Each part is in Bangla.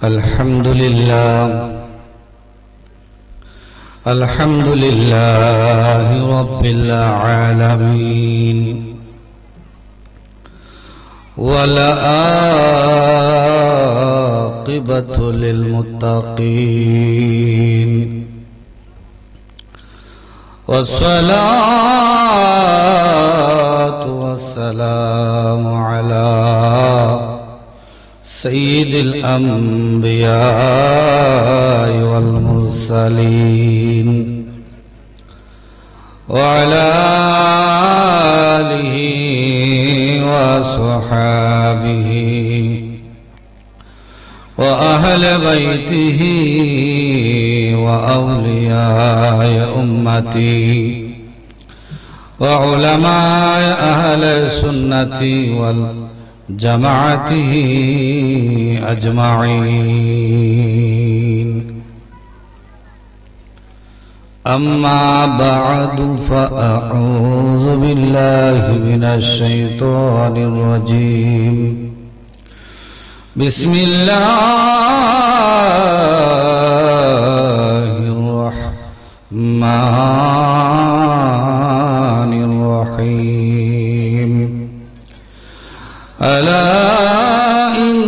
الحمد لله رب العالمين والعاقبة للمتقين والصلاة والسلام على سيد الأنبياء والمرسلين وعلى آله وصحابه وأهل بيته وأولياء أمتي وعلماء أهل السنة والجماعة أجمعين. أما بعد فأعوذ بالله من الشيطان الرجيم. بسم الله الرحمن الرحيم. ألا إن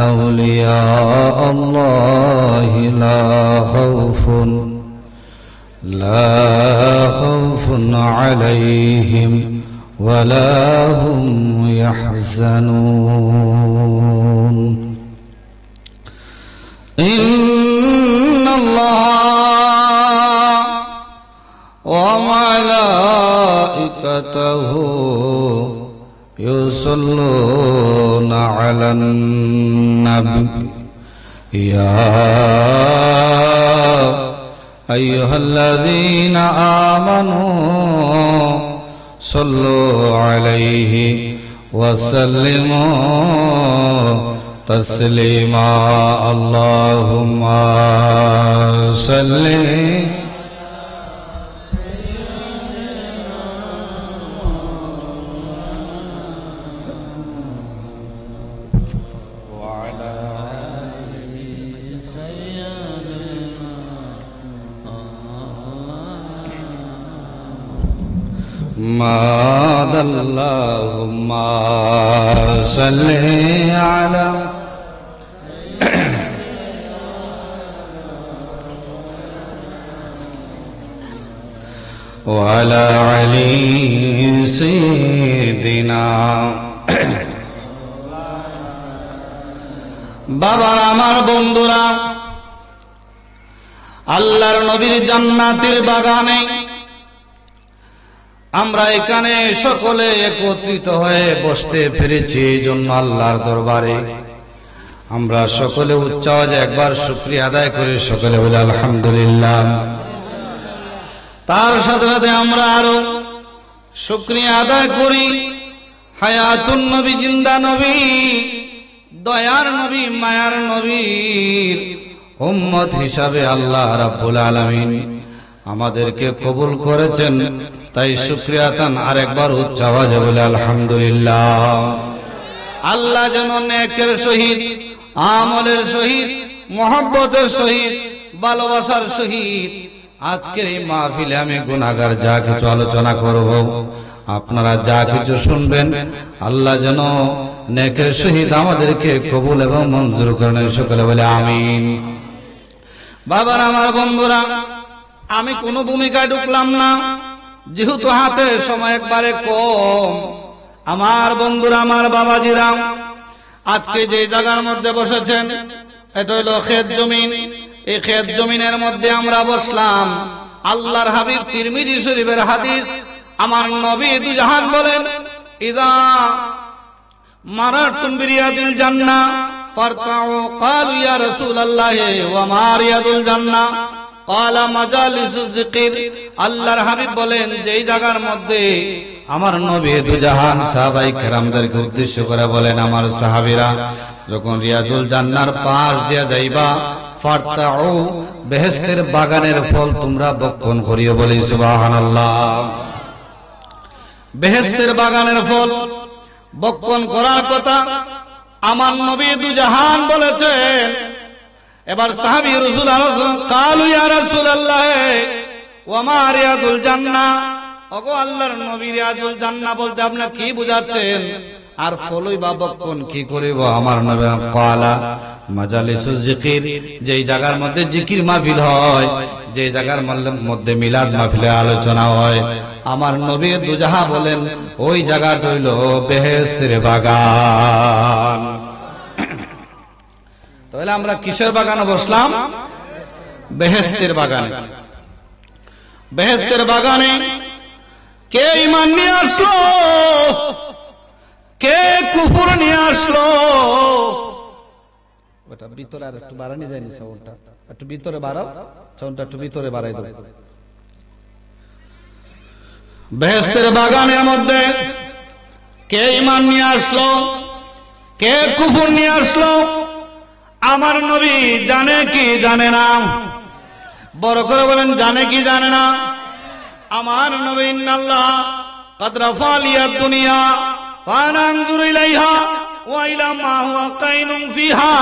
أولياء الله لا خوف عليهم ولا هم يحزنون. إن الله وملائكته يصلون على النبي يا أيها الذين آمنوا صلوا عليه وسلموا تسليما. اللهم صل اللهم صل على وعلى علي سيدنا. বাবার আমার বন্ধুরা, আল্লাহর নবীর জান্নাতের বাগানে আমরা এখানে সকলে একত্রিত হয়ে বসতে পেরেছি, এই জন্য আল্লাহর দরবারে আমরা সকলে উচ্চ আওয়াজে একবার শুকরিয়া আদায় করে সকলে বলি আলহামদুলিল্লাহ। তার সাথে সাথে আমরা আরো শুকরিয়া আদায় করি হায়াতুন নবী, জিন্দা নবী, দয়ার নবী, মায়ার নবীর উম্মত হিসাবে আল্লাহ রাব্বুল আলামিন আমাদেরকে কবুল করেছেন, তাই শুকরিয়া তান আরেকবার উচ্চ আওয়াজে বলে আলহামদুলিল্লাহ। আল্লাহ যেন নেকের সহিত, আমলের সহিত, মহব্বতের সহিত, ভালোবাসার সহিত আজকের এই মাহফিলে আমি গুনাহগার যা কিছু আলোচনা করব, আপনারা যা কিছু শুনবেন, আল্লাহ যেন নেকের সহিত আমাদেরকে কবুল এবং মঞ্জুর করেন, সকলে বলে আমিন। বাবার আমার বন্ধুরা, আমি কোনো ভূমিকায় ঢুকলাম না, যেহেতু হাতে সময় একবারে কম। আমার বন্ধুরা, আমার বাবাজিরা, আজকে যে জায়গার মধ্যে বসেছেন এটা হলো খেত জমিন। এই খেত জমিনের মধ্যে আমরা বসলাম। আল্লাহর হাবিব তিরমিজি শরীফের হাদিস, আমার নবী দু জাহান বলেন, ইযা মারাতুম বিরিয়াদিল জান্নাহ ফারতাউ। ক্বালু ইয়া রাসূলুল্লাহ ওয়া মা রিয়াদুল জান্নাহ? ক্বালা মাজালিসুজ যিকির। আল্লাহর হাবিব বলেন, যেই জায়গার মধ্যে আমার নবী দু জাহান সাহাবায়ে কেরামদেরকে উদ্দেশ্য করে বলেন, আমার সাহাবীরা যখন রিয়াজুল জান্নার পাশ দিয়া যাইবা, ফারতাউ, বেহেশতের বাগানের ফল তোমরা ভক্ষণ করিও। বলি সুবহানাল্লাহ। বেহেশতের বাগানের ফল ভক্ষণ করার কথা আমার নবী দুজাহান বলেছেন। এবার সাহাবী রাসূল আল্লাহ কালু ইয়া রাসূলুল্লাহ ওয়া মা রিয়াদুল জান্নাহ, ওগো আল্লাহর নবী রিয়াদুল জান্নাহ বলতে আপনি কি বুঝাচ্ছেন? আর ফলই বা বক্ষণ কি করিব? আমার নবী কালা মাজালিসুজ জিকির, যেই জায়গার মধ্যে জিকির মাহফিল হয়, যে জায়গার মধ্যে মিলাদ মাহফিলে আলোচনা হয়, আমার নবী দুজাহা বলেন ওই জায়গাটা হইল বেহেশতের বাগান। তাহলে আমরা কিসের বাগানে বসলাম? বেহেশতের বাগানে। বেহেশতের বাগানে কে ঈমান নিয়ে আসলো, কে কুফর নিয়ে আসলো? ওটা ভিতরে আর একটু বাড়ানি যায়নি, সাউন্ডটা একটু ভিতরে বাড়াও, সাউন্ডটা একটু ভিতরে বাড়াই দাও। বেহেশতের বাগানের মধ্যে কে ঈমান নিয়ে আসলো, কে কুফর নিয়ে আসলো? আমার নবী জানে কি জানে না? বড় করে বলেন, জানে কি জানে না? আমার নবী ইন্নাল্লাহ قد رفع لي الدنيا فانا انظر اليها والى ما هو قائم فيها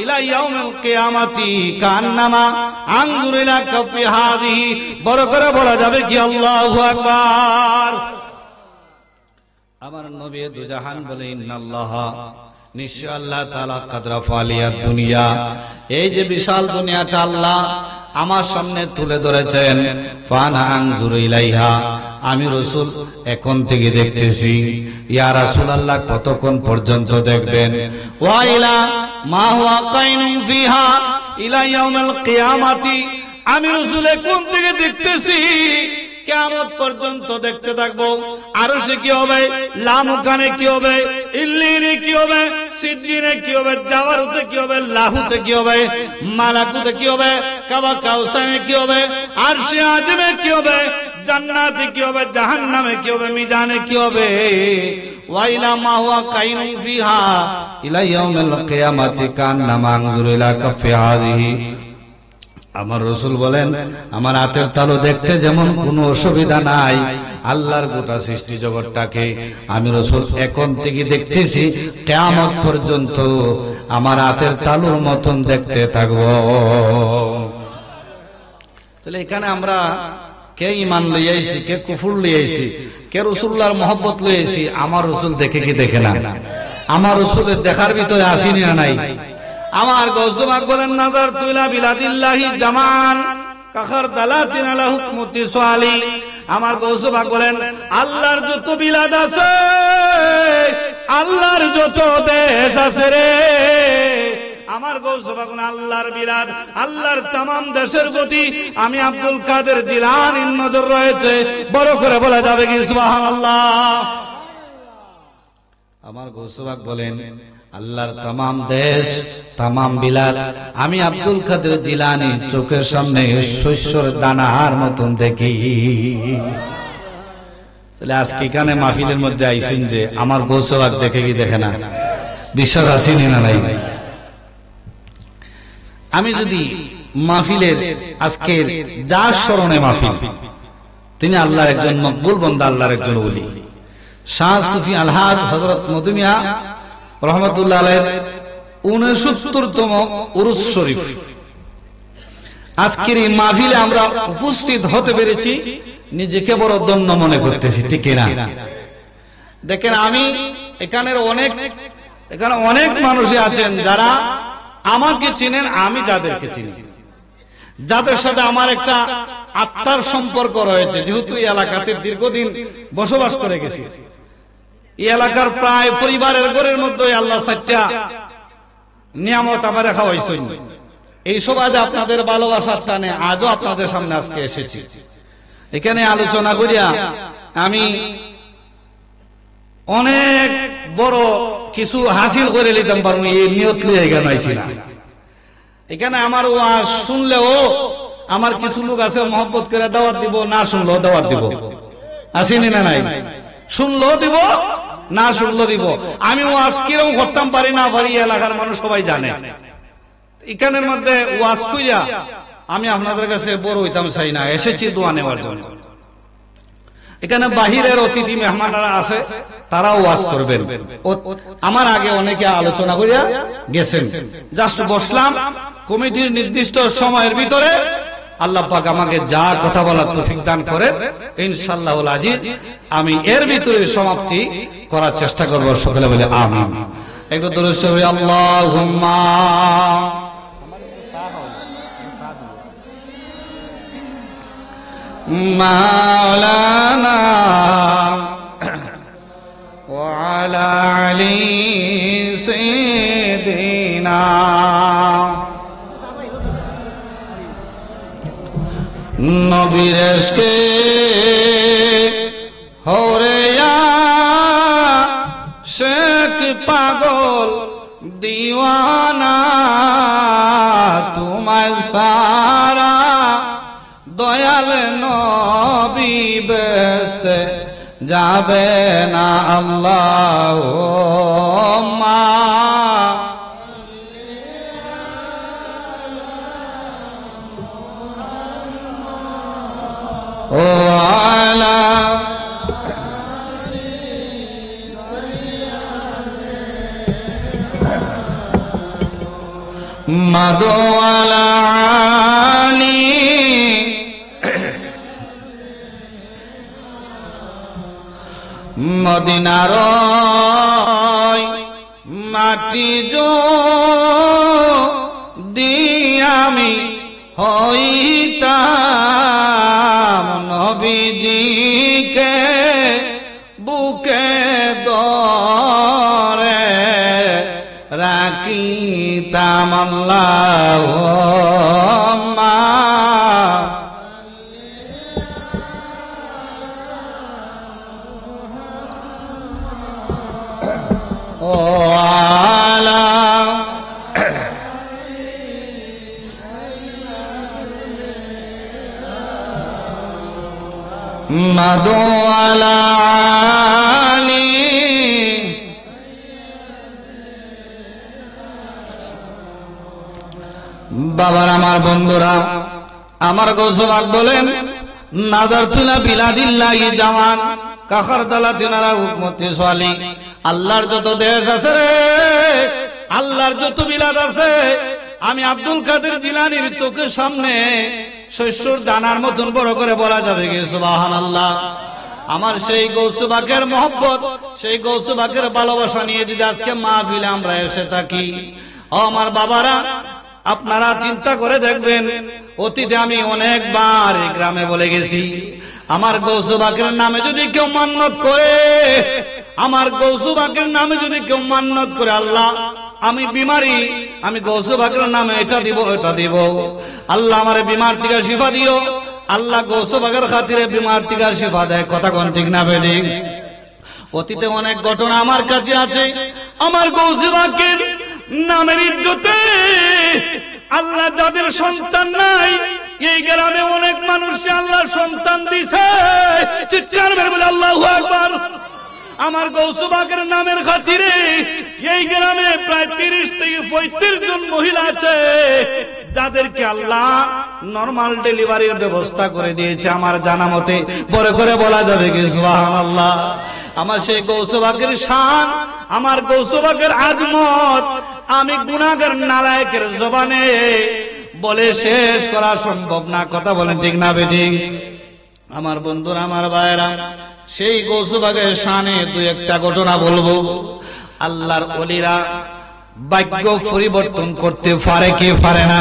الى يوم القيامه كانما انظر الى كف هذه। বড় করে বলা যাবে কি আল্লাহু আকবার। আমার নবী দুজাহান বলে ইন্নাল্লাহ, নিশ্চয় আল্লাহ তাআলা قد رفع لي الدنيا, এই যে বিশাল দুনিয়াটা আল্লাহ আমার সামনে তুলে ধরেছেন। ফানা আনজুরু ইলাইহা, আমি রাসূল এখন থেকে দেখতেছি। ইয়া রাসূলুল্লাহ, কতক্ষণ পর্যন্ত দেখবেন? ওয়া ইলা মা হুয়া কাইনুম ফিহা ইলা ইয়াউমিল কিয়ামাতি, আমি রাসূল এখন থেকে দেখতেছি কিয়ামত পর্যন্ত দেখতে থাকবো। আরশে কি হবে, লামকানে কি হবে, ইল্লিনে কি হবে, সিজ্জিনে কি হবে, জাবারুতে কি হবে, লাহুতে কি হবে, মালাকুতে কি হবে, কাবা কাউসানে কি হবে, আরশে আজমে কি হবে, জান্নাতে কি হবে, জাহান্নামে কি হবে, মিজানে কি হবে। ওয়াইলা মা হুয়া কাইনুম ফিহা ইলা ইয়াউমিল কিয়ামাতি কান্নামা আনজুরু ইলা কাফি হাযিহি। আমার রাসূল বলেন, আমার হাতের তালু দেখতে যেমন কোনো অসুবিধা নাই, আল্লাহর গোটা সৃষ্টি জগৎটাকে আমি রাসূল এখন থেকে দেখতেছি, কিয়ামত পর্যন্ত আমার হাতের তালুর মতন দেখতে থাকবো। তাহলে এখানে আমরা কে ঈমান লই আইছি, কে কুফর লই আইছি, কে রাসূলুল্লাহর মহব্বত লই আইছি? আমার রাসূল দেখে কি দেখে না? আমার রাসূলের দেখার ভিতরে আসেনি না নাই? আমার গৌসে পাক বলেন, নাযার তুইলা বিলাদিল্লাহি জামান কাখার দালাতিন আলা হুকমতি সালি। আমার গৌসে পাক বলেন, আল্লাহর যত বিলাদ আছে, আল্লাহর যত দেশ আছে রে, আমার গৌসে পাক আল্লাহর বিলাদ, আল্লাহর तमाम দেশের প্রতি আমি আব্দুল কাদের জিলানীর নজর রয়েছে। বড় করে বলা যাবে কি সুবহানাল্লাহ? আমার গৌসে পাক বলেন, আল্লাহর तमाम দেশ, तमाम বিলাদ আমি আব্দুল কাদের জিলানী চোখের সামনে শস্যের দানার মতন দেখি। তাহলে আজকে এখানে মাহফিলের মধ্যে আইসুন যে আমার গৌসে পাক দেখে কি দেখে না? বিশ্বাস আসেনি না নাই? আমি যদি মাহফিলের আজকের যার স্মরণে মাহফিল, তিনি আল্লাহর একজন মকবুল বান্দা, আল্লাহর একজন ওলি, শাহ সুফি আলহাজ হযরত মধুমিয়া রহমাতুল্লাহ আলাইহির 69তম উরুস শরীফ। আজকের এই মাহফিলে আমরা উপস্থিত হতে পেরেছি, নিজেকে বড় ধন্য মনে করতেছি, ঠিক না? দেখেন, আমি এখানে অনেক মানুষই আছেন যারা আমাকে চিনেন, আমি যাদেরকে চিনি, যাদের সাথে আমার একটা আত্মার সম্পর্ক রয়েছে, যেহেতু এই এলাকাতে দীর্ঘদিন বসবাস করে গেছি। এই এলাকার প্রায় পরিবারের ঘরের মধ্যে আল্লাহ সাচ্চা নিয়ামত আমার খাওয়াইছেন। এই সবাই আপনাদের ভালোবাসার টানে আজও আপনাদের সামনে আজকে এসেছি। এখানে আলোচনা করিয়া আমি অনেক বড় কিছু হাসিল করে নিতাম পারবো, এই নিয়ত লিয়ে এখানে আইছি না। এখানে আমার ওয়াজ শুনলেও আমার কিছু লোক আছে মহব্বত করে দাওয়াত দিব, না শুনলেও দাওয়াত দিব। আসেনি না নাই? শুনলেও দিব, না শুনলেও দিব। আমি ওয়াজ কিরকম করতাম পারি না পারি এলাকার মানুষ সবাই জানে। এখানের মধ্যে ওয়াজ কইরা আমি আপনাদের কাছে বড় হইতাম চাই না, এসেছি দোয়া নেওয়ার জন্য। এখানে বাহিরের অতিথি মেহমানরা আছে, তারাও ওয়াজ করবেন। আমার আগে অনেকে আলোচনা করিয়া গেছেন, জাস্ট বসলাম কমিটির নির্দিষ্ট সময়ের ভিতরে। আল্লাহ পাক আমাকে যা কথা বলার তৌফিক দান করে ইনশাআল্লাহুল আজিজ আমি এর ভিতরে সমাপ্তি করার চেষ্টা করব। সকলে বলে আমিন। একটু দরুদ শরীফ আল্লাহুম্মা মাওলানা ওয়া আলা আলি সাইয়্যিদিনা নবীর ইশকে হরিয়া শেখ পাগল দিওয়ানা তোমায় সারা দয়াল নবী বেস্তে যাবে না আল্লাহুম্মা ও আলা মাদু আলা আলি মদিনার মাটি আমি হইতাম নবীজিকে বুকে ধরে রাখিতাম আল্লাহুম্মা ও আলা মাদু আলা আলি বাবার আমার বন্ধুরা আমার গৌসবাক বলেন নাজার তুলা বিলাদিল্লাহি জামান কাখার দালা তিনারা হুকমতি সালি আল্লাহর যত দেশ আছে রে, আল্লাহর যত বিলাদ আছে, আমি আব্দুল কাদের জিলানীর চোখের সামনে শস্যর দানার মতন বড় করে বলা যাবে কি সুবহানাল্লাহ। আমার সেই গৌসবাকের মহব্বত, সেই গৌসবাকের ভালোবাসা নিয়ে যদি আজকে মাহফিলে আমরা এসে থাকি, ও আমার বাবারা আপনারা চিন্তা করে দেখবেন, অতীতে আমি অনেকবার এই গ্রামে বলে গেছি, আমার গৌসবাকের নামে যদি কেউ মান্নত করে, আমার গৌসবাকের নামে যদি কেউ মান্নত করে, আল্লাহ আমি বিমারি, আমি গৌসবাকের নামে এটা দিব এটা দিব, আল্লাহ আমার বিমার থেকে শিফা দিও, আল্লাহ গৌসবাকের খাতিরে বিমার থেকে শিফা দেয়। কথা কোন ঠিক না বেদিক? অতীতে অনেক ঘটনা আমার কাছে আছে। আমার গৌসবাকের নামের ইজ্জতে আল্লাহ যাদের সন্তান নাই, এই গ্রামে অনেক মানুষ আল্লাহ সন্তান দিছে, চিৎকার মেরে বলে আল্লাহু আকবার। আমার গৌসবাকের নামের খাতিরে এই গ্রামে প্রায় 30 থেকে 35 জন মহিলা আছে যাদেরকে আল্লাহ নরমাল ডেলিভারির ব্যবস্থা করে দিয়েছে আমার জানা মতে। বড় করে বলা যাবে কি সুবহানাল্লাহ। আমার সেই গৌসবাকের শান, আমার গৌসবাকের আজমত আমি গুনাহগার নালায়েকের জবানে বলে শেষ করা সম্ভব না। কথা বলেন ঠিক না বেঠিক? আমার বন্ধুরা আমার ভাইরা, সেই গৌসবাকের শানে দুই একটা ঘটনা বলবো। আল্লাহর ওলিরা ভাগ্য পরিবর্তন করতে পারে কি পারে না?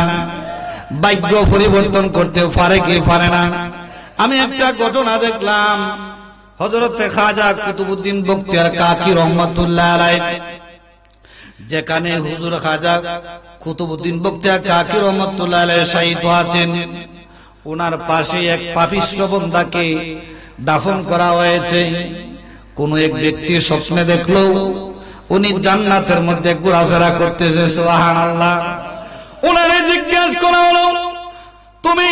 ভাগ্য পরিবর্তন করতে পারে কি পারে না? আমি একটা ঘটনা দেখলাম, হযরত খাজা কুতুবউদ্দিন বখতিয়ার কাকি রহমাতুল্লাহ আলাইহি, যেখানে হুজুর খাজা কুতুবউদ্দিন বখতিয়ার কাকি রহমাতুল্লাহ আলাইহি শায়িত আছেন, ওনার পাশে এক পাপিষ্ঠ বান্দাকে দাফন করা হয়েছে। কোন এক ব্যক্তি স্বপ্নে দেখলো উনি জান্নাতের মধ্যে ঘোরাফেরা করতেছে। সুবহানাল্লাহ। ওনারে জিজ্ঞাসা করা হলো, তুমি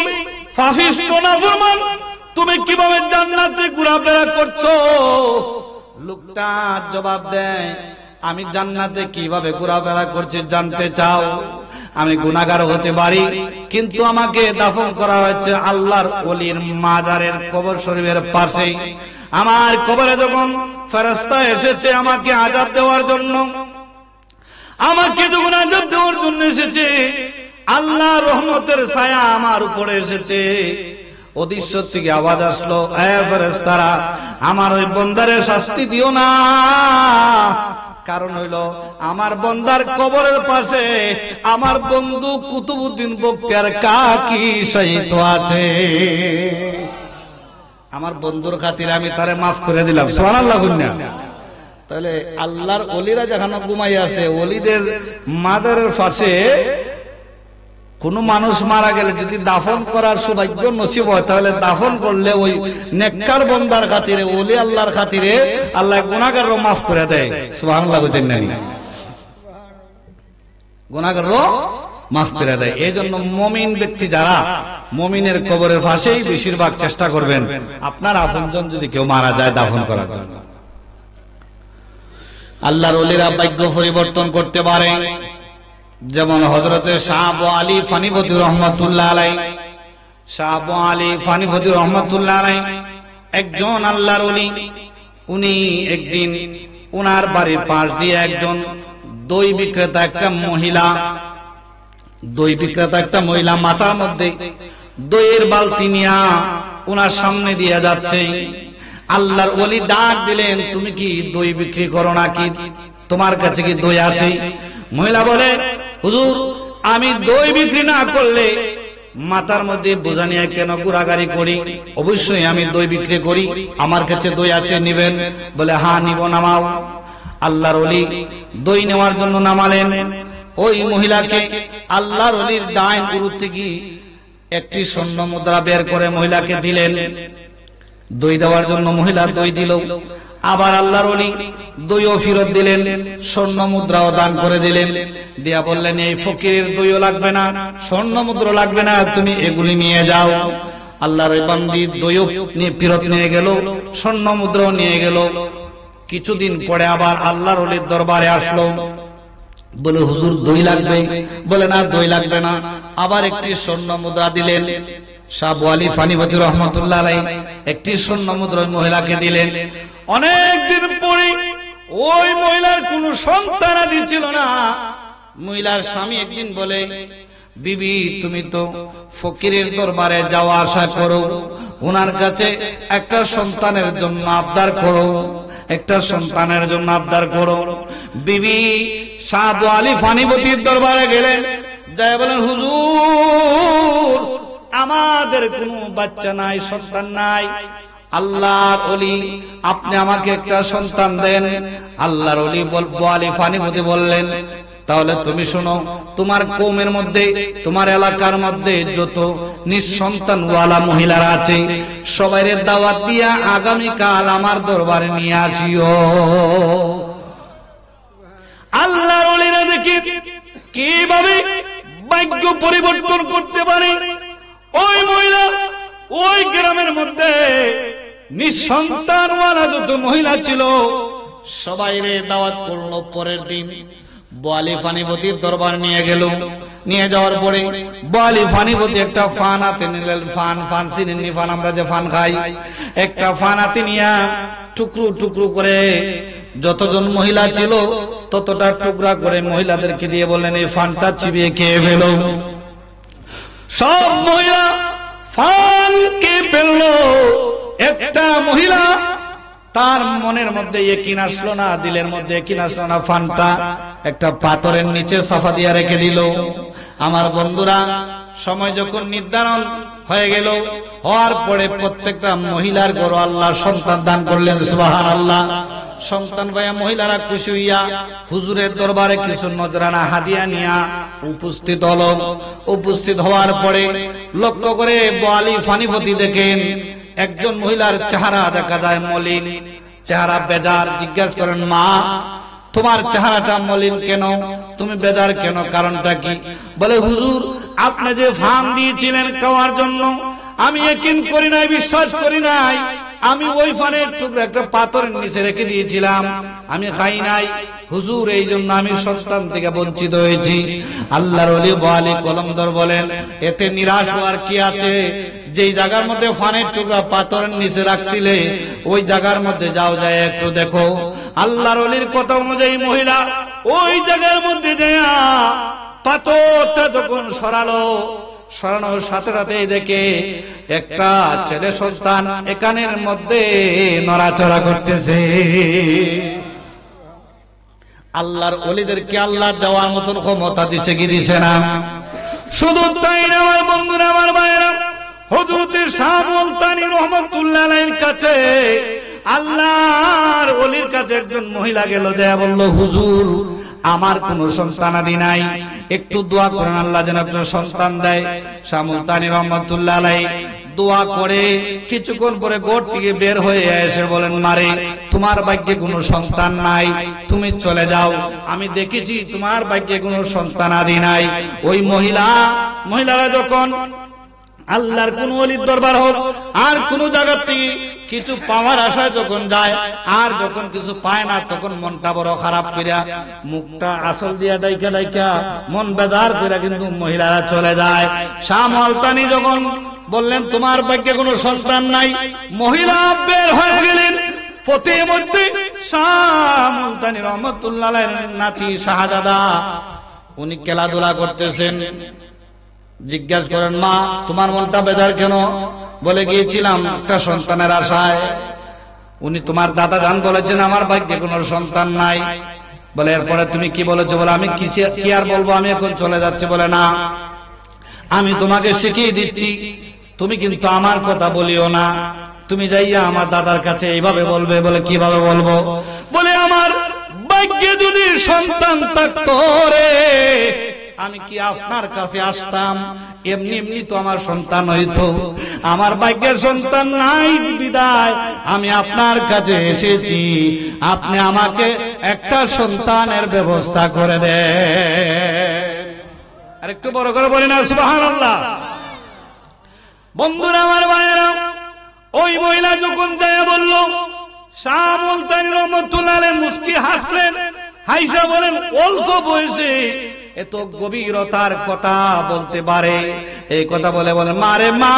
পাপিষ্ঠ নাফরমান, তুমি কিভাবে জান্নাতে ঘোরাফেরা করছো? লোকটা জবাব দেয়, আমি জান্নাতে কিভাবে ঘোরাফেরা করছি জানতে চাও? আমি গুনাহগার হতে পারি, কিন্তু আমাকে দাফন করা হয়েছে আল্লাহর ওলির মাজারের কবর শরীফের পাশে। আমার কবরে যখন ফেরেশতা এসেছে আমাকে আযাব দেওয়ার জন্য, আমাকে যখন আযাব দেওয়ার জন্য এসেছে, আল্লাহ রহমতের ছায়া আমার উপরে এসেছে, অদৃশ্য থেকে আওয়াজ আসলো, এ ফেরেশতারা, আমার ওই বান্দারে শাস্তি দিও না। কারণ হইল আমার বান্দার কবরের পাশে আমার বন্ধু কুতুবউদ্দিন বখতিয়ার কাকি শহীদ আছে। আমার বন্ধুর খাতিরে আমি তারে মাফ করে দিলাম। সুবহানাল্লাহ। তাহলে আল্লাহর ওলিরা যেখানে ঘুমাই আছে, ওলিদের মাজারের পাশে কোন মানুষ মারা গেলে যদি দাফন করার সৌভাগ্য নসিব হয়, তাহলে দাফন করলে ওই নেককার বান্দার খাতিরে, ওলি আল্লাহর খাতিরে আল্লাহ গুনাহগারও মাফ করে দেয়। সুবহানাল্লাহ। গুনাহগারও মাফ করে দেয়। এই জন্য মুমিন ব্যক্তি যারা, মুমিনের কবরের পাশেই বেশিরভাগ চেষ্টা করবেন আপনার আপনজন যদি কেউ মারা যায় দাফন করার জন্য। আল্লাহর ওলিরা ভাগ্য পরিবর্তন করতে পারে। যেমন হযরতে শাহ আবু আলী ফানিপতি রহমাতুল্লাহ আলাইহি, শাহ আবু আলী ফানিপতি রহমাতুল্লাহ আলাইহি একজন আল্লাহর ওলি। উনি একদিন উনার বাড়ির পাশ দিয়ে একজন দই বিক্রেতা একটা মহিলা মাথার মধ্যে দইয়ের বালতি নিয়া উনার সামনে দিয়ে যাচ্ছে। আল্লাহর ওলি ডাক দিলেন, তুমি কি দই বিক্রি করো নাকি? তোমার কাছে কি দই আছে? মহিলা বলে, হুজুর, আমি দই বিক্রি না করলে মাথার মধ্যে বোঝা নিয়ে কেন ঘোরাঘুরি করি? অবশ্যই আমি দই বিক্রি করি, আমার কাছে দই আছে, নিবেন? বলে, হ্যাঁ নিব, নামাও। আল্লাহর ওলি দই নেওয়ার জন্য নামালেন। ওই মহিলাকে আল্লাহর ওলির ডাইন গুরু থেকে একটি স্বর্ণ মুদ্রা বের করে মহিলাকে দিলেন। দই দেওয়ার জন্য মহিলা দই দিল। আবার আল্লাহর ওলি দইও ফেরত দিলেন, স্বর্ণ মুদ্রাও দান করে দিলেন। দিয়া বললেন, এই ফকিরের দইও লাগবে না, স্বর্ণ মুদ্রা লাগবে না, তুমি এগুলি নিয়ে যাও। আল্লাহর ওই বান্দি দইও নিয়ে ফেরত নিয়ে গেল, স্বর্ণ মুদ্রাও নিয়ে গেল। কিছুদিন পরে আবার আল্লাহর ওলির দরবারে আসলো। বলে, হুজুর দই লাগবে? বলে, না দই লাগবে না। আবার একটি স্বর্ণ মুদ্রা দিলেন। শাহ আবু আলী ফানিপতি রহমাতুল্লাহ আলাইহি একটি স্বর্ণ মুদ্রা মহিলাকে দিলেন। অনেকদিন পরে ওই মহিলার কোন সন্তান আদি ছিল না। মহিলার স্বামী একদিন বলে, বিবি, তুমি তো ফকিরের দরবারে যাওয়া আসা করো, ওনার কাছে একটা সন্তানের জন্য আবদার করো, একটা সন্তানের জন্য আবদার করো। বিবি শাহ আবু আলী ফানিপতির দরবারে গেলেন, যাই বলেন, হুজুর, আমাদের কোনো বাচ্চা নাই, সন্তান নাই। আল্লাহর ওলি, আপনি আমাকে একটা সন্তান দেন। আল্লাহর ওলি আবু আলী ফানিপতি বললেন, তাহলে তুমি শোনো, তোমার কওমের মধ্যে, তোমার এলাকার মধ্যে যত নিঃসন্তান ওয়ালা মহিলারা আছে, সবাইরে দাওয়াত দিয়া আগামীকাল আমার দরবারে নিয়ে আসিও। আল্লাহর ওলিরা দেখি কিভাবে ভাগ্য পরিবর্তন করতে পারে। ওই মহিলা ওই গ্রামের মধ্যে নিঃসন্তান ওয়ালা যত মহিলা ছিল সবাইরে দাওয়াত করলো। পরের দিন আবু আলী ফানিপতির দরবার নিয়ে গেল। নিয়ে যাওয়ার পরে আবু আলী ফানিপতি একটা ফান হাতে নিলেন। ফান চিনেননি? ফান আমরা যে ফান খাই, একটা ফান হাতে নিয়া টুকরো টুকরো করে যতজন মহিলা ছিল ততটা টুকরা করে মহিলাদেরকে দিয়ে বললেন, এই ফানটা চিবিয়ে খেয়ে ফেলো। সব মহিলা ফান খেয়ে ফেললো। একটা মহিলা, তার মনের মধ্যে ইয়াকিন আসলো না, দিলের মধ্যে ইয়াকিন আসলো না, ফানটা একটা পাথরের নিচে সাফা দিয়ে রেখে দিল। আমার বন্ধুরা, সময় যখন নির্ধারণ হয়ে গেল, হওয়ার পরে প্রত্যেকটা মহিলার ঘরে আল্লাহ সন্তান দান করলেন। সুবহানাল্লাহ। সন্তান ভাইয়া মহিলারা খুশি হইয়া হুজুরের দরবারে কিছু নজরানা হাদিয়া নিয়া উপস্থিত হলো। উপস্থিত হওয়ার পরে লক্ষ্য করে আবু আলী ফানিপতি দেখেন একজন মহিলার চেহারা দেখা যায় মলিন, চেহারা বেজার। জিজ্ঞাসা করেন, মা, তোমার চেহারাটা মলিন কেন? তুমি বেজার কেন? কারণটা কি? বলে, হুজুর, আপনি যে ফান দিয়েছিলেন খাওয়ার জন্য, আমি ইয়াকিন করি নাই, বিশ্বাস করি নাই। আমি ওই ফানের টুকরা একটা পাথরের নিচে রেখে দিয়েছিলাম, আমি খাই নাই হুজুর, এই জন্য আমি সন্তান থেকে বঞ্চিত হয়েছি। আল্লাহর ওলি আবু আলী কলমদর বলেন, এতে নিরাশ হওয়ার কি আছে? যেই জায়গার মধ্যে ফানের টুকরা পাথরের নিচে রাখছিলে ওই জায়গার মধ্যে যাও, যায় একটু দেখো। আল্লাহর ওলির কথা অনুযায়ী মহিলা ওই জায়গার মধ্যে দেয়া পাথরটা যখন সরানোর সাথে সাথে দেখে একটা ছেলে সন্তান একানের মধ্যে নড়াচড়া করতেছে। আল্লাহর ওলিদেরকে আল্লাহ দেওয়ার মতন ক্ষমতা দিছে কি দিছে না? শুধু তাই না আমার বন্ধুরা, আমার ভাইয়েরা, হযরতে শাহ মুলতানি রহমাতুল্লাহ আলাইহির কাছে, আল্লাহর ওলির কাছে একজন মহিলা গেল, যায় বলল, হুজুর আমার কোনো সন্তানাদি নাই, একটু দোয়া করেন আল্লাহ যেন আপনার সন্তান দেয়। শাহ মুলতানি রহমাতুল্লাহ আলাইহি দোয়া করে কিছুক্ষণ পরে ঘর থেকে বের হয়ে এসে বলেন, মারে তোমার ভাগ্যে কোনো সন্তান নাই, তুমি চলে যাও, আমি দেখেছি তোমার ভাগ্যে কোনো সন্তানাদি নাই। ওই মহিলারা যখন আল্লাহর কোন ওলির দরবার হোক আর কোন জায়গা থেকে কিছু পাওয়ার আশায় যখন যায়, আর যখন কিছু পায় না তখন মনটা বড় খারাপ করিয়া, মুখটা আসল দিয়া ডাইকা মন বেজার করিয়া কিন্তু মহিলারা চলে যায়। শাহ মুলতানি যখন বললেন তোমার ভাগ্যে কোনো সন্তান নাই, মহিলা বের হয়ে গেলেন। পথে মধ্যে শাহ মুলতানি রহমাতুল্লাহ আলাইহির নাতি শাহজাদা উনি খেলাধুলা করতেছেন। জিজ্ঞাসা করেন, মা তোমার মনটা বেজার কেন? বলে, গিয়েছিলাম একটা সন্তানের আশায়। উনি, তোমার দাদা জান বলেছেন আমার ভাগ্যে কোনো সন্তান নাই। বলে, এরপরে তুমি কি বলেছো? বলে, আমি কি আর বলবো, আমি এখন চলে যাচ্ছি। বলে, না, আমি তোমাকে শিখিয়ে দিচ্ছি, তুমি কিন্তু আমার কথা বলিও না, তুমি যাইয়া আমার দাদার কাছে এইভাবে বলবে। বলে, কিভাবে বলবো? বলে, আমার ভাগ্যে যদি সন্তান থাকতো রে, আমি কি আপনার কাছে আসতাম? এমনি এমনি তো আমার সন্তান হইতো, আমার ভাগ্যের সন্তান নাই বিদায় আমি আপনার কাছে এসেছি, আপনি আমাকে একটা সন্তানের ব্যবস্থা করে দেন। আর একটু বড় করে বলি না সুবহানাল্লাহ। বন্ধুরা, আমার ভাইয়েরা, ওই মহিলা যখন যায় বলল, শাহ মুলতানি রহমাতুল্লাহ আলাইহি মুস্কি হাসলেন, হাইসা বলেন, অল্প বয়সে এত গভীরতার কথা বলতে পারে। এই কথা বলে বলে, মারে মা,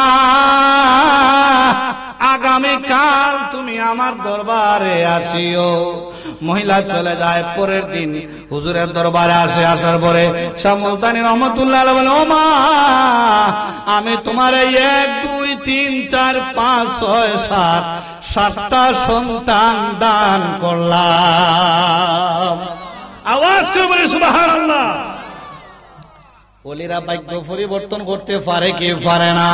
আগামী কাল তুমি আমার দরবারে আসিও। মহিলা চলে যায়। পরের দিন হুজুরের দরবারে আসে। আসার পরে শাহ মুলতানি রহমাতুল্লাহ আলাইহি বলে, ও মা, আমি তোমার 1 2 3 4 5 6 7 7টা সন্তান দান করলাম। আওয়াজ করে বলে সুবহানাল্লাহ। ওলিরা ভাগ্য পরিবর্তন করতে পারে কি পারে না?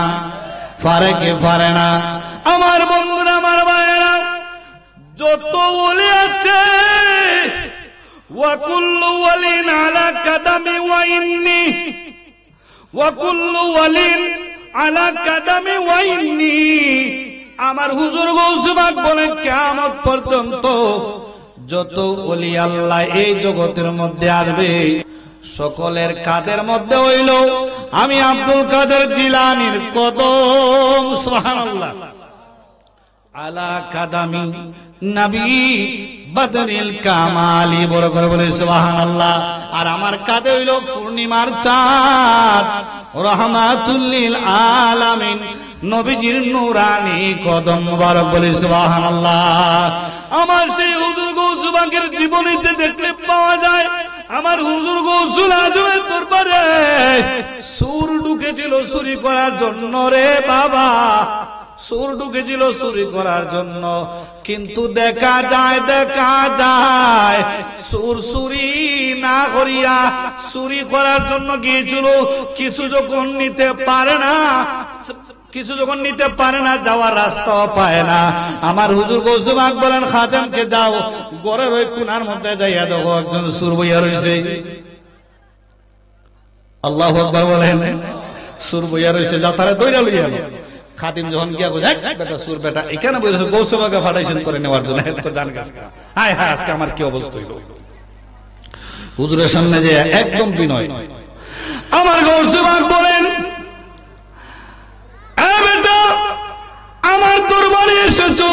পারে কি পারে না? আমার বন্ধুরা, আমার ভাইয়েরা, যত ওলি আছে, ওয়া কুল্লু ওয়ালিন আলা কাদামি ওয়া ইন্নি, ওয়া কুল্লু ওয়ালিন আলা কাদামি ওয়া ইন্নি, আমার হুজুর গৌসে পাক বলেন, কিয়ামত পর্যন্ত যত ওলি আল্লাহ এই জগতের মধ্যে আসবে, সকলের কাদের মধ্যে হইল আমি আব্দুল কাদের জিলানীর কদম। সুবহানাল্লাহ। আলা কাদামি নবী বদরিল কামালি, বড় করে বলে সুবহানাল্লাহ। আর আমার কাঁধে হইল পূর্ণিমার চাঁদ, রাহমাতুল লিল আলামিন নবীজির নূরানি কদম মুবারক, বলে সুবহানাল্লাহ। আমার সেই হুজুর গৌসে পাকের জীবনীতে দেখলে পাওয়া যায়, আমার হুজুর গৌসুল আজমের দরবারে সুর ঢুকেছিল চুরি করার জন্য রে বাবা, সুর ঢুকেছিল চুরি করার জন্য। কিন্তু দেখা যায় সুর চুরি না করিয়া চুরি করার জন্য গিয়েছিল। কিছু যখন নিতে পারে না, যাওয়ার রাস্তাও পায় না, আমার হুজুর গৌসে পাক বলেন, খাদেমকে যাও ঘরের ওই কোণার মধ্যে যাইয়া দেখো একজন সুর বইয়া রয়েছে। আল্লাহু আকবার বলেন। সুর বইয়া রয়েছে, যা তারা দৌড়া লইয়া আনো। খাদিম যখন গিয়া বোঝায়, বেটা সুর বেটা এখানে বইরেছে, গৌসে পাকে ফাটাইছেন করে নেওয়ার জন্য। তো জান গেছে, হায় হায় আজকে আমার কি অবস্থা হইল। হুজুরের সামনে যে একদম বিনয়। আমার গৌসে পাক বলেন, আমার দরবারে এসেছো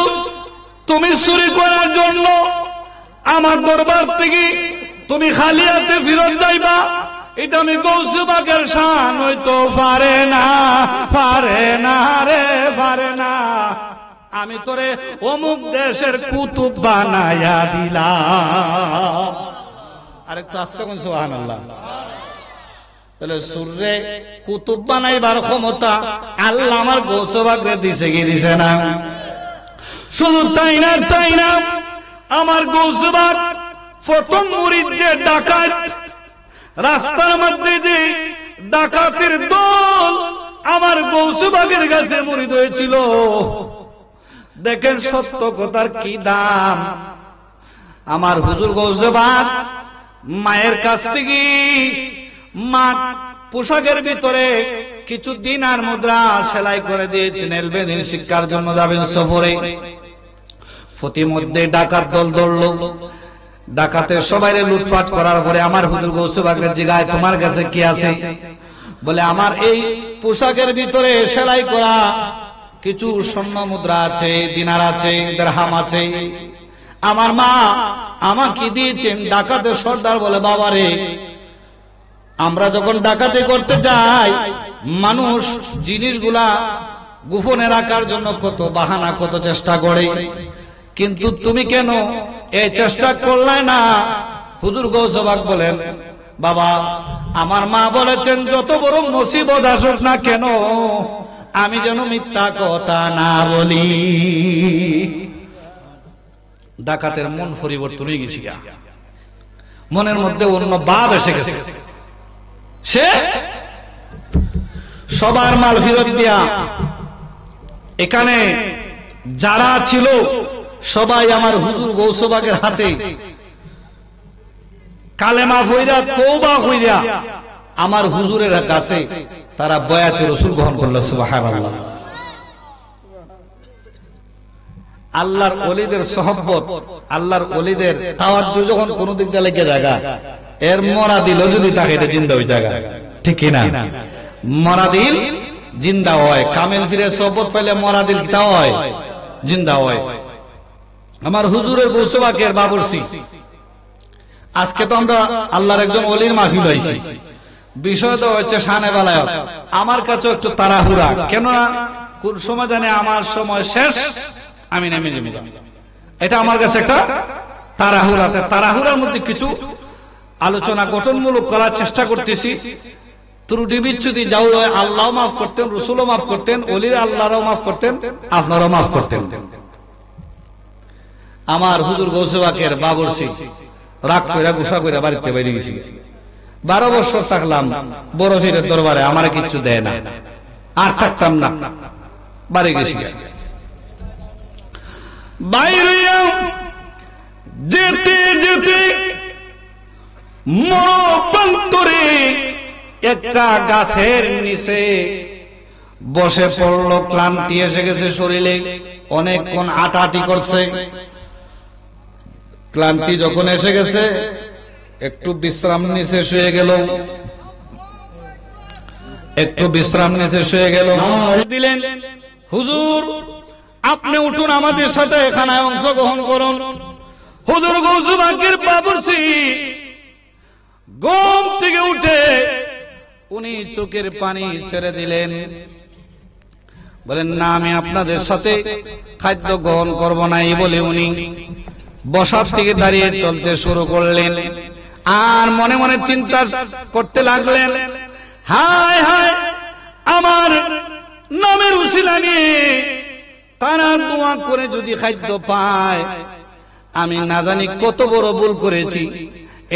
তুমি চুরি করার জন্য, আমার দরবার থেকে তুমি খালি হাতে ফিরত যাইবা, এটা আমি গৌসে পাকের শান হইতো পারে না, পারে না রে, পারে না। আমি তোরে অমুক দেশের কুতুব বানায়া দিলাম। আরেকটু আস্তে কোন সুবহানাল্লাহ। তাহলে সূর্যে কুতুব বানাইবার ক্ষমতা আল্লাহ আমার গৌসে পাকরে দিছে কি দিছে না? শুধু তাই না, তাই না, আমার গৌসে পাক প্রথম মুরিদ যে ডাকাত, রাস্তার মধ্যে যে ডাকাতের দল আমার গৌসে পাকের কাছে মুরিদ হয়েছিল। দেখেন সত্য কথার কি দাম। আমার হুজুর গৌসে পাক মায়ের কাছ থেকে মা পোশাকের ভিতরে কিছু দিনার মুদ্রা সেলাই করে দিয়েছেন, এলবেদিন শিক্ষার জন্য যাবেন সফরে। প্রতিমধ্যে ডাকাত দল দৌড়লো। ডাকাতের সবাইরে লুটপাট করার পরে আমার হুজুর গৌসে পাকের জিগায় তোমার কাছে কি আছে? বলে আমার এই পোশাকের ভিতরে সেলাই করা কিছু স্বর্ণ মুদ্রা আছে, দিনার আছে, দিরহাম আছে। আমার মা আমাকে দিয়েছেন। ডাকাতের সর্দার বলে বাবারে, আমরা যখন ডাকাতি করতে যাই মানুষ জিনিসগুলা গোপনে রাখার জন্য কত বাহানা, কত চেষ্টা করে, কিন্তু তুমি কেন এই চেষ্টা করলে না? হুজুর গৌসে পাক বলেন বাবা, আমার মা বলেছেন যত বড় মুসিবত আসুক না কেন আমি যেন মিথ্যা কথা না বলি। ডাকাতের মন পরিবর্তন হয়ে গেছে, মনের মধ্যে অন্য ভাব এসে গেছে। সে সবার মাল ফেরত দিয়া এখানে যারা ছিল সবাই আমার হুজুর গৌসে পাকের হাতে কালেমা পড়া, তওবা কইরা আমার হুজুরের কাছে তারা বয়াতে রাসূল গ্রহণ করল। সুবহানাল্লাহ। আল্লাহর ওলিদের সোহবত, আল্লাহর ওলিদের তাওয়াজ্জু যখন কোন দিক দিয়ে লেগে জায়গা, এর মরা দিল যদি তাকে এটা জিন্দা হয়ে জায়গা, ঠিক কি না? মরা দিল জিন্দা হয়। কামেল ফিরে সোহবত পাইলে মরা দিল কি তা হয়? জিন্দা হয়। আমার হুজুরের গৌসে পাকের বাবরসি, আজকে তো আমরা আল্লাহর একজন ওলির মাহফিল হইছি, বিষয় তো হচ্ছে শানে বালায়াত। আমার কাছে একটু তাড়াহুড়া, কেন কোন সময় জানে আমার সময় শেষ, আমি নেমে যাবো, এটা আমার কাছে একটা তাড়াহুড়াতে। তাড়াহুড়ার মধ্যে কিছু আলোচনা গঠনমূলক করার চেষ্টা করতেছি। ত্রুটি বিচ্ছুতি যাও আল্লাহ মাফ করতেন, রসুলও মাফ করতেন, ওলির আল্লাহরাও মাফ করতেন, আপনারাও মাফ করতেন। আমার হুজুর গৌসে পাকের বাবরসি রাগ কইরা গুসা কইরা বাড়িতে বাইরে গেছি। 12 বছর থাকলাম বড় পীরের দরবারে, আমার কিচ্ছু দেয় না, আর থাকতাম না, বাড়ি গেছি। বাইরে যেতে যেতে মরপ্রান্তরে একটা গাছের নিচে বসে পড়লো। ক্লান্তি এসে গেছে শরীরে, অনেকক্ষণ আটাআটি করছে। ক্লান্তি যখন এসে গেছে একটু বিশ্রাম নিচে শুয়ে গেল, একটু বিশ্রাম নিচে শুয়ে গেল। দিলেন হুজুর আপনি উঠুন, আমাদের সাথে এখানে অংশগ্রহণ করুন। হুজুর গৌসে পাকের বাবরসি ঘুম থেকে উঠে উনি চোখের পানি ছেড়ে দিলেন, বলেন না আমি আপনাদের সাথে খাদ্য গ্রহণ করব না। এই বলে উনি বসার থেকে দাঁড়িয়ে চলতে শুরু করলেন, আর মনে মনে চিন্তা করতে লাগলেন, হায় হায় আমার নামের উসিলা নিয়ে তারা দোয়া করে যদি খাদ্য পায়, আমি না জানি কত বড় ভুল করেছি,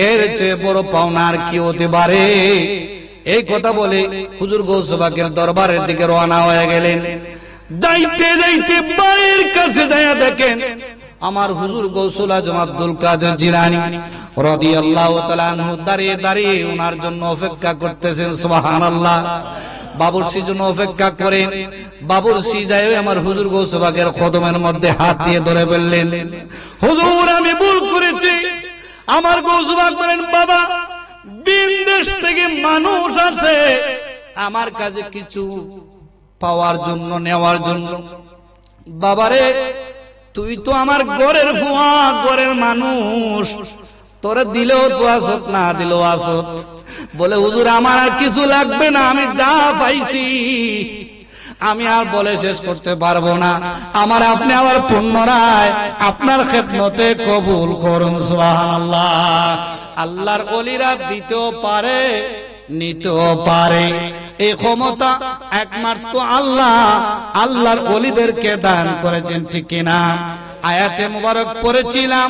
এর চেয়ে বড় পাওনা আর কি হতে পারে। এই কথা বলে হুজুর গৌসে পাকের দরবারের দিকে রওনা হয়ে গেলেন। যাইতে যাইতে বাড়ির কাছে যাইয়া দেখেন আমার হুজুর গৌসুল আজম আব্দুল কাদের জিলানী রাদিয়াল্লাহু তাআলা আনহু দাঁড়িয়ে দাঁড়িয়ে ওনার জন্য অপেক্ষা করতেছেন। সুবহানাল্লাহ। বাবরসির জন্য অপেক্ষা করেন। বাবরসি যায় আমার হুজুর গৌসে পাকের কদমের মধ্যে হাত দিয়ে ধরে বললেন, হুজুর আমি ভুল করেছি। আমার গৌসে পাক বলেন, বাবা বিদেশ থেকে মানুষ আসে আমার কাছে কিছু পাওয়ার জন্য, নেওয়ার জন্য। বাবারে তুই তো আমার ঘরের ফুয়া, ঘরের মানুষ, তোরে দিলেও তো আসত, না দিলেও আসত। বলে হুজুর আমার আর কিছু লাগবে না, আমি যা পাইছি আমি আর বলে শেষ করতে পারবো না, আমার আপনি আবার পুনরায় আপনার খেদমতে কবুল করুন। সুবহানাল্লাহ। আল্লাহর ওলিরা দিতেও পারে নিতেও পারে, এই ক্ষমতা একমাত্র আল্লাহ আল্লাহর ওলিদেরকে দান করেছেন, ঠিক কিনা? আয়াতে মুবারক পড়েছিলাম,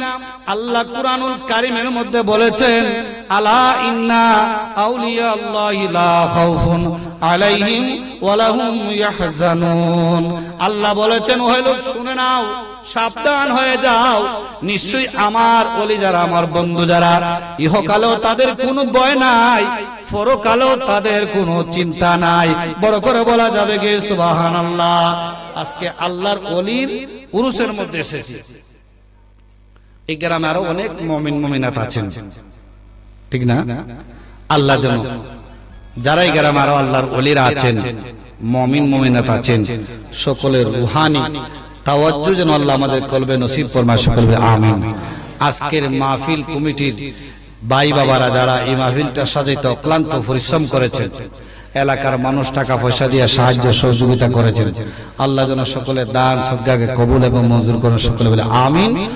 আল্লাহ কুরআনুল কারীমের মধ্যে বলেছেন, আলা ইন্না আউলিয়া আল্লাহি লা খাউফুন আলাইহিম ওয়া লাহুম ইয়াহজানুন। আল্লাহ বলেছেন, ওহে লোক শুনে নাও, সাবধান হয়ে যাও, নিশ্চয়ই আমার ওলি যারা, আমার বন্ধু যারা, ইহকালেও তাদের কোনো ভয় নাই, পরকালেও তাদের কোনো চিন্তা নাই। বড় করে বলা যাবে গে সুবহানাল্লাহ। আজকে আল্লাহর ওলির উরুসের মধ্যে এসেছি। এই গ্রামে আরো অনেক মুমিন মুমিনাত আছেন, ঠিক না? আল্লাহ যেন যারা এই গ্রামে আরো আল্লাহর ওলিরা আছেন, মুমিন মুমিনাত আছেন, সকলের রুহানি তাওয়াজ্জু যেন আল্লাহ আমাদের কলবে নসিব ফরমায়, সকলে আমিন। আজকের মাহফিল কমিটির ভাই বাবারা যারা এই মাহফিলটা সাজাইতে অক্লান্ত পরিশ্রম করেছেন, এলাকার মানুষ টাকা পয়সা দিয়ে সাহায্য সহযোগিতা করেছেন, আল্লাহ যেন সকলের দান সদকাকে কবুল এবং মঞ্জুর করেন, সকলে বলে আমিন।